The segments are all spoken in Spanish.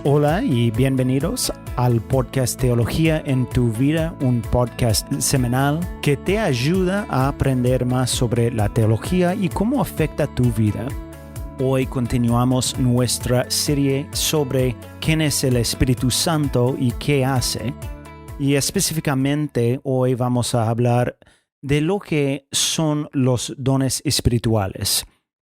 Hola y bienvenidos al podcast Teología en tu Vida, un podcast semanal que te ayuda a aprender más sobre la teología y cómo afecta tu vida. Hoy continuamos nuestra serie sobre quién es el Espíritu Santo y qué hace. Y específicamente hoy vamos a hablar de lo que son los dones espirituales.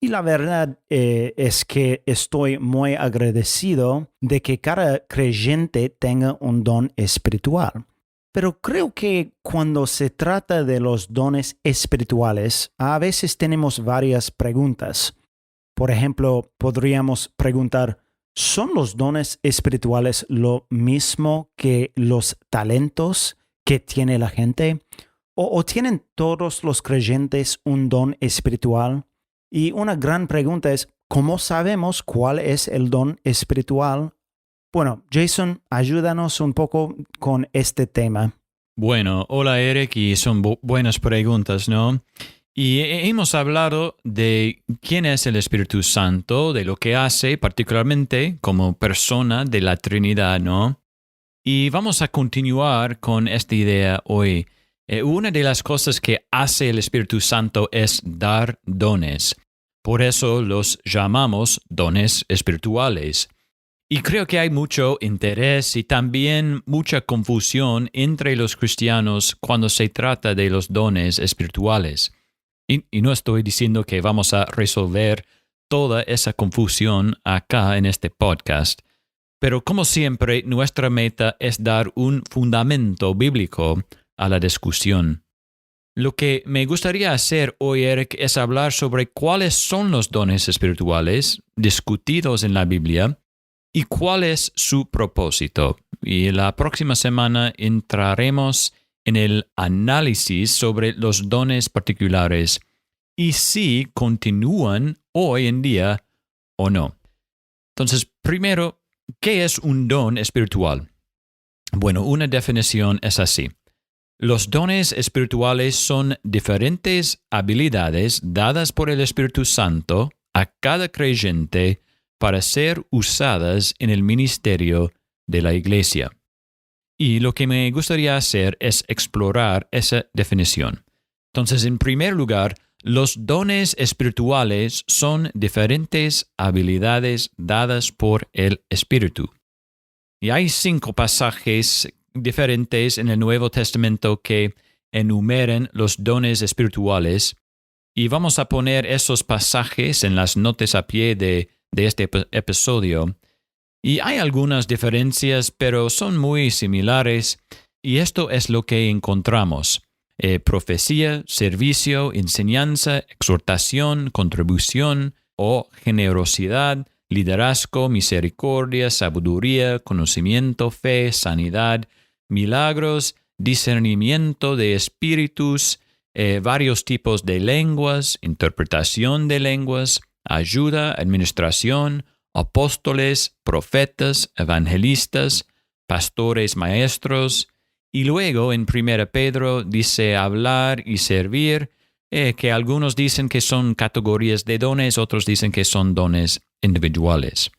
Y la verdad es que estoy muy agradecido de que cada creyente tenga un don espiritual. Pero creo que cuando se trata de los dones espirituales, a veces tenemos varias preguntas. Por ejemplo, podríamos preguntar, ¿son los dones espirituales lo mismo que los talentos que tiene la gente? ¿O tienen todos los creyentes un don espiritual? Y una gran pregunta es, ¿cómo sabemos cuál es el don espiritual? Bueno, Jason, ayúdanos un poco con este tema. Bueno, hola Eric, y son buenas preguntas, ¿no? Y hemos hablado de quién es el Espíritu Santo, de lo que hace, particularmente como persona de la Trinidad, ¿no? Y vamos a continuar con esta idea hoy. Una de las cosas que hace el Espíritu Santo es dar dones. Por eso los llamamos dones espirituales. Y creo que hay mucho interés y también mucha confusión entre los cristianos cuando se trata de los dones espirituales. Y no estoy diciendo que vamos a resolver toda esa confusión acá en este podcast. Pero como siempre, nuestra meta es dar un fundamento bíblico a la discusión. Lo que me gustaría hacer hoy, Eric, es hablar sobre cuáles son los dones espirituales discutidos en la Biblia y cuál es su propósito. Y la próxima semana entraremos en el análisis sobre los dones particulares y si continúan hoy en día o no. Entonces, primero, ¿qué es un don espiritual? Bueno, una definición es así. Los dones espirituales son diferentes habilidades dadas por el Espíritu Santo a cada creyente para ser usadas en el ministerio de la Iglesia. Y lo que me gustaría hacer es explorar esa definición. Entonces, en primer lugar, los dones espirituales son diferentes habilidades dadas por el Espíritu. Y hay 5 pasajes diferentes en el Nuevo Testamento que enumeran los dones espirituales, y vamos a poner esos pasajes en las notas a pie de este episodio. Y hay algunas diferencias, pero son muy similares, y esto es lo que encontramos. Profecía, servicio, enseñanza, exhortación, contribución o generosidad, liderazgo, misericordia, sabiduría, conocimiento, fe, sanidad, milagros, discernimiento de espíritus, varios tipos de lenguas, interpretación de lenguas, ayuda, administración, apóstoles, profetas, evangelistas, pastores, maestros. Y luego en 1 Pedro dice hablar y servir, que algunos dicen que son categorías de dones, otros dicen que son dones individuales.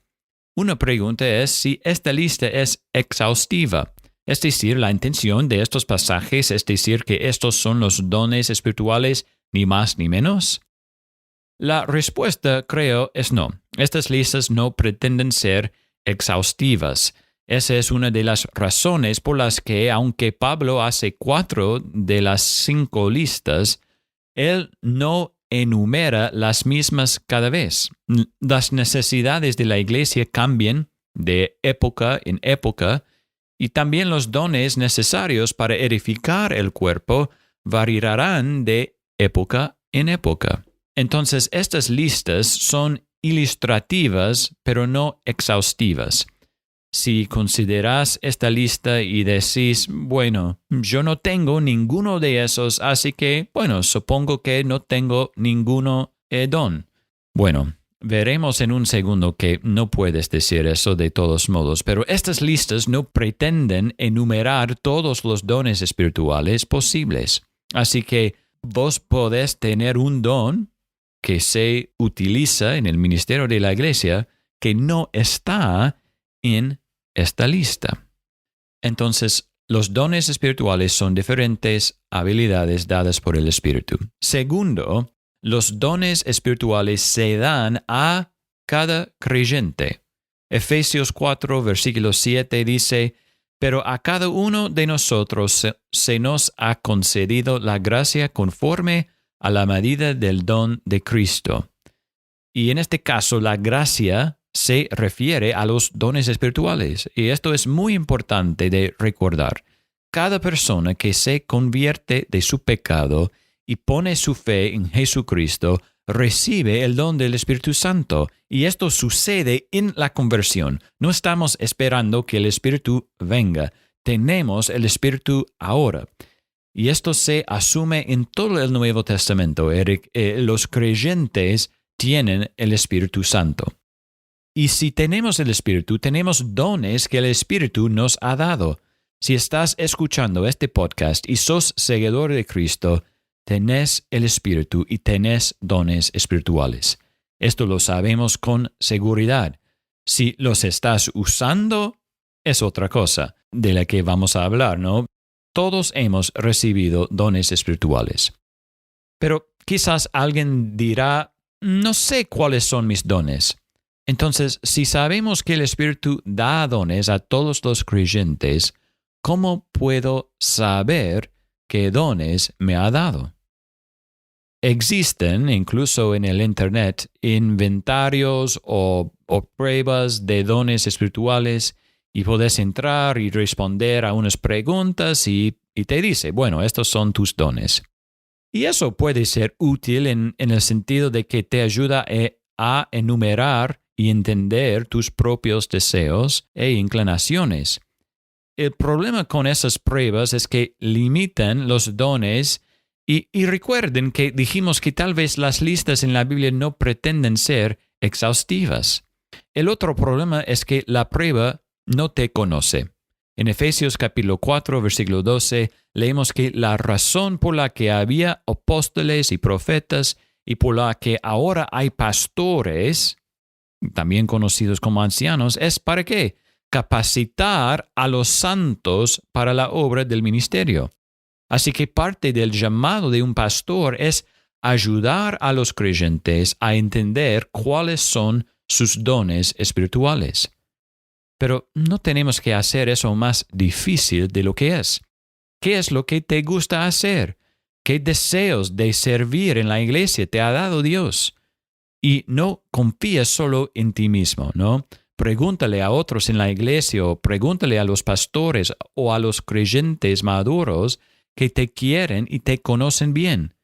Una pregunta es si esta lista es exhaustiva. Es decir, la intención de estos pasajes es decir que estos son los dones espirituales, ni más ni menos. La respuesta, creo, es no. Estas listas no pretenden ser exhaustivas. Esa es una de las razones por las que, aunque Pablo hace 4 de las 5 listas, él no enumera las mismas cada vez. Las necesidades de la iglesia cambian de época en época, y también los dones necesarios para edificar el cuerpo variarán de época en época. Entonces, estas listas son ilustrativas, pero no exhaustivas. Si consideras esta lista y decís, bueno, yo no tengo ninguno de esos, así que, bueno, supongo que no tengo ninguno don. Bueno, veremos en un segundo que no puedes decir eso de todos modos, pero estas listas no pretenden enumerar todos los dones espirituales posibles. Así que vos podés tener un don que se utiliza en el ministerio de la iglesia que no está en esta lista. Entonces, los dones espirituales son diferentes habilidades dadas por el Espíritu. Segundo, los dones espirituales se dan a cada creyente. Efesios 4, versículo 7 dice, pero a cada uno de nosotros se nos ha concedido la gracia conforme a la medida del don de Cristo. Y en este caso, la gracia se refiere a los dones espirituales. Y esto es muy importante de recordar. Cada persona que se convierte de su pecado y pone su fe en Jesucristo, recibe el don del Espíritu Santo. Y esto sucede en la conversión. No estamos esperando que el Espíritu venga. Tenemos el Espíritu ahora. Y esto se asume en todo el Nuevo Testamento, Eric. Los creyentes tienen el Espíritu Santo. Y si tenemos el Espíritu, tenemos dones que el Espíritu nos ha dado. Si estás escuchando este podcast y sos seguidor de Cristo, tenés el Espíritu y tenés dones espirituales. Esto lo sabemos con seguridad. Si los estás usando, es otra cosa de la que vamos a hablar, ¿no? Todos hemos recibido dones espirituales. Pero quizás alguien dirá, no sé cuáles son mis dones. Entonces, si sabemos que el Espíritu da dones a todos los creyentes, ¿cómo puedo saber qué dones me ha dado? Existen, incluso en el Internet, inventarios o pruebas de dones espirituales y puedes entrar y responder a unas preguntas y te dice, bueno, estos son tus dones. Y eso puede ser útil en el sentido de que te ayuda a enumerar y entender tus propios deseos e inclinaciones. El problema con esas pruebas es que limitan los dones y recuerden que dijimos que tal vez las listas en la Biblia no pretenden ser exhaustivas. El otro problema es que la prueba no te conoce. En Efesios capítulo 4, versículo 12, leemos que la razón por la que había apóstoles y profetas y por la que ahora hay pastores, también conocidos como ancianos, es ¿para qué? Capacitar a los santos para la obra del ministerio. Así que parte del llamado de un pastor es ayudar a los creyentes a entender cuáles son sus dones espirituales. Pero no tenemos que hacer eso más difícil de lo que es. ¿Qué es lo que te gusta hacer? ¿Qué deseos de servir en la iglesia te ha dado Dios? Y no confíes solo en ti mismo, ¿no? Pregúntale a otros en la iglesia o pregúntale a los pastores o a los creyentes maduros que te quieren y te conocen bien.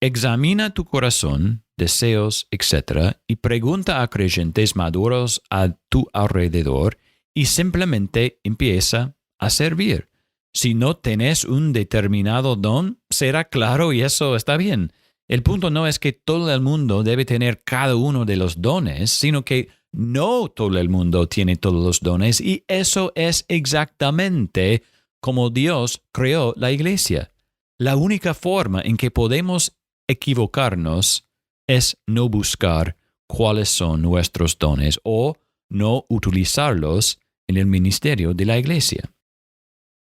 Examina tu corazón, deseos, etc. y pregunta a creyentes maduros a tu alrededor y simplemente empieza a servir. Si no tenés un determinado don, será claro y eso está bien. El punto no es que todo el mundo debe tener cada uno de los dones, sino que no todo el mundo tiene todos los dones y eso es exactamente como Dios creó la iglesia. La única forma en que podemos equivocarnos es no buscar cuáles son nuestros dones o no utilizarlos en el ministerio de la iglesia.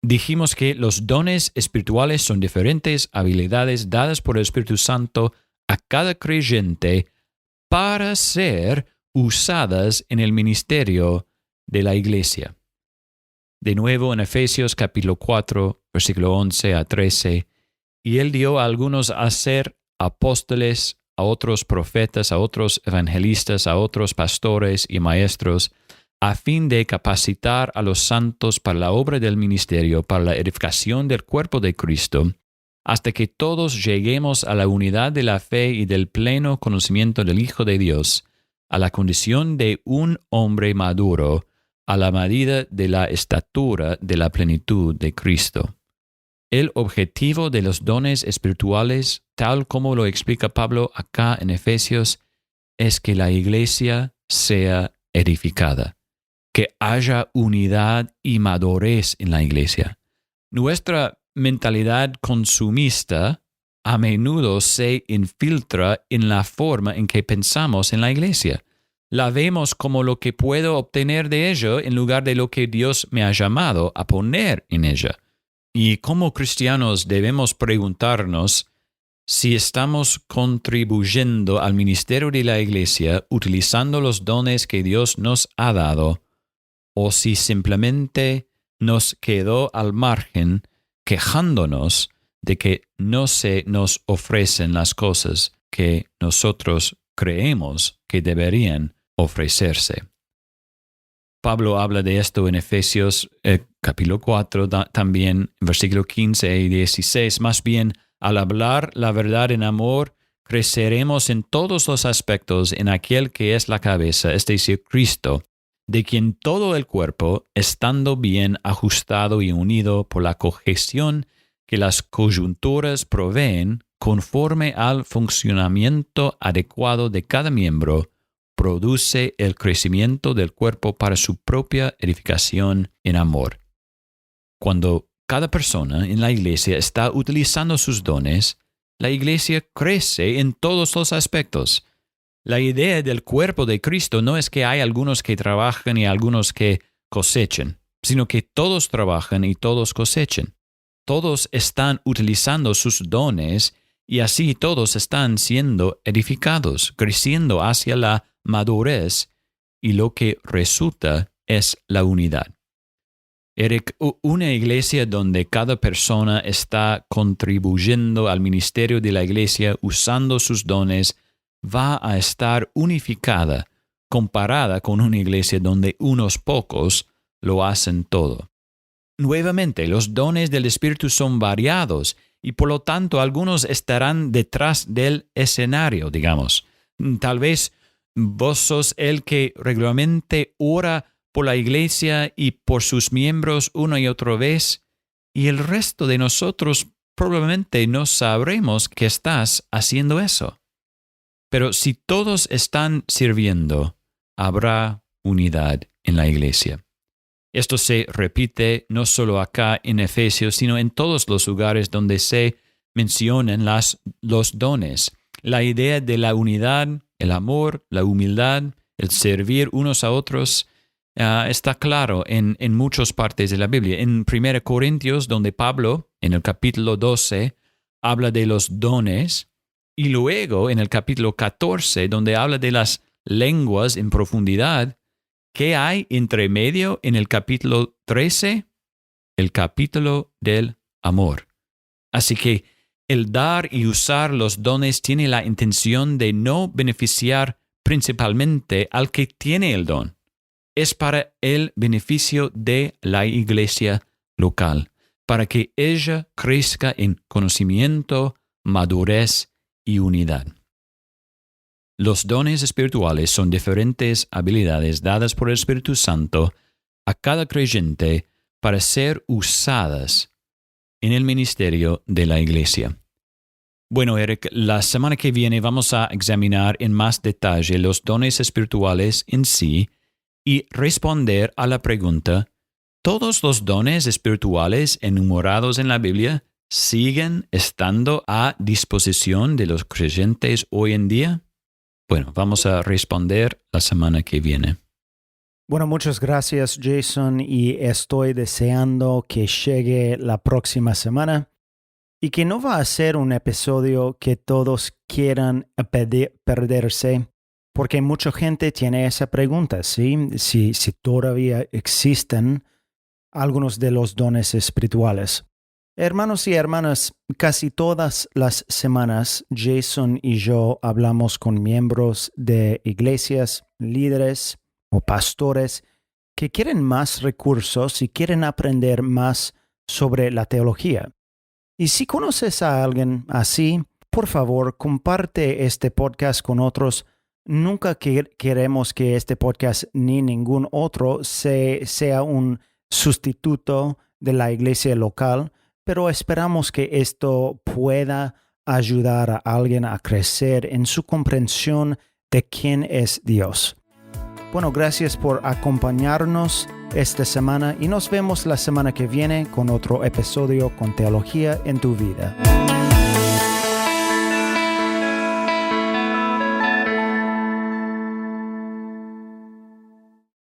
Dijimos que los dones espirituales son diferentes habilidades dadas por el Espíritu Santo a cada creyente para ser usadas en el ministerio de la iglesia. De nuevo en Efesios capítulo 4, versículo 11 a 13, y él dio a algunos a ser apóstoles, a otros profetas, a otros evangelistas, a otros pastores y maestros, a fin de capacitar a los santos para la obra del ministerio, para la edificación del cuerpo de Cristo, hasta que todos lleguemos a la unidad de la fe y del pleno conocimiento del Hijo de Dios, a la condición de un hombre maduro, a la medida de la estatura de la plenitud de Cristo. El objetivo de los dones espirituales, tal como lo explica Pablo acá en Efesios, es que la iglesia sea edificada, que haya unidad y madurez en la iglesia. Nuestra mentalidad consumista a menudo se infiltra en la forma en que pensamos en la iglesia. La vemos como lo que puedo obtener de ello en lugar de lo que Dios me ha llamado a poner en ella. Y como cristianos debemos preguntarnos si estamos contribuyendo al ministerio de la iglesia utilizando los dones que Dios nos ha dado, o si simplemente nos quedó al margen quejándonos de que no se nos ofrecen las cosas que nosotros creemos que deberían ofrecerse. Pablo habla de esto en Efesios capítulo 4, también en versículo 15 y 16. Más bien, al hablar la verdad en amor, creceremos en todos los aspectos en aquel que es la cabeza, es decir, Cristo, de quien todo el cuerpo, estando bien ajustado y unido por la cohesión que las coyunturas proveen, conforme al funcionamiento adecuado de cada miembro, produce el crecimiento del cuerpo para su propia edificación en amor. Cuando cada persona en la iglesia está utilizando sus dones, la iglesia crece en todos los aspectos. La idea del cuerpo de Cristo no es que hay algunos que trabajan y algunos que cosechen, sino que todos trabajan y todos cosechen. Todos están utilizando sus dones y así todos están siendo edificados, creciendo hacia la madurez, y lo que resulta es la unidad. Eric, una iglesia donde cada persona está contribuyendo al ministerio de la iglesia usando sus dones va a estar unificada comparada con una iglesia donde unos pocos lo hacen todo. Nuevamente, los dones del Espíritu son variados y por lo tanto algunos estarán detrás del escenario, digamos. Tal vez vos sos el que regularmente ora por la iglesia y por sus miembros una y otra vez, y el resto de nosotros probablemente no sabremos que estás haciendo eso. Pero si todos están sirviendo, habrá unidad en la iglesia. Esto se repite no solo acá en Efesios, sino en todos los lugares donde se mencionan los dones. La idea de la unidad, el amor, la humildad, el servir unos a otros, está claro en muchas partes de la Biblia. En 1 Corintios, donde Pablo, en el capítulo 12, habla de los dones, y luego en el capítulo 14, donde habla de las lenguas en profundidad, ¿qué hay entre medio en el capítulo 13? El capítulo del amor. Así que el dar y usar los dones tiene la intención de no beneficiar principalmente al que tiene el don. Es para el beneficio de la iglesia local, para que ella crezca en conocimiento, madurez y unidad. Los dones espirituales son diferentes habilidades dadas por el Espíritu Santo a cada creyente para ser usadas en el ministerio de la iglesia. Bueno, Eric, la semana que viene vamos a examinar en más detalle los dones espirituales en sí y responder a la pregunta: ¿todos los dones espirituales enumerados en la Biblia siguen estando a disposición de los creyentes hoy en día? Bueno, vamos a responder la semana que viene. Bueno, muchas gracias, Jason, y estoy deseando que llegue la próxima semana y que no va a ser un episodio que todos quieran perderse, porque mucha gente tiene esa pregunta, ¿sí? Si todavía existen algunos de los dones espirituales. Hermanos y hermanas, casi todas las semanas Jason y yo hablamos con miembros de iglesias, líderes o pastores que quieren más recursos y quieren aprender más sobre la teología. Y si conoces a alguien así, por favor, comparte este podcast con otros. Nunca queremos que este podcast ni ningún otro sea un sustituto de la iglesia local, pero esperamos que esto pueda ayudar a alguien a crecer en su comprensión de quién es Dios. Bueno, gracias por acompañarnos esta semana y nos vemos la semana que viene con otro episodio con Teología en tu Vida.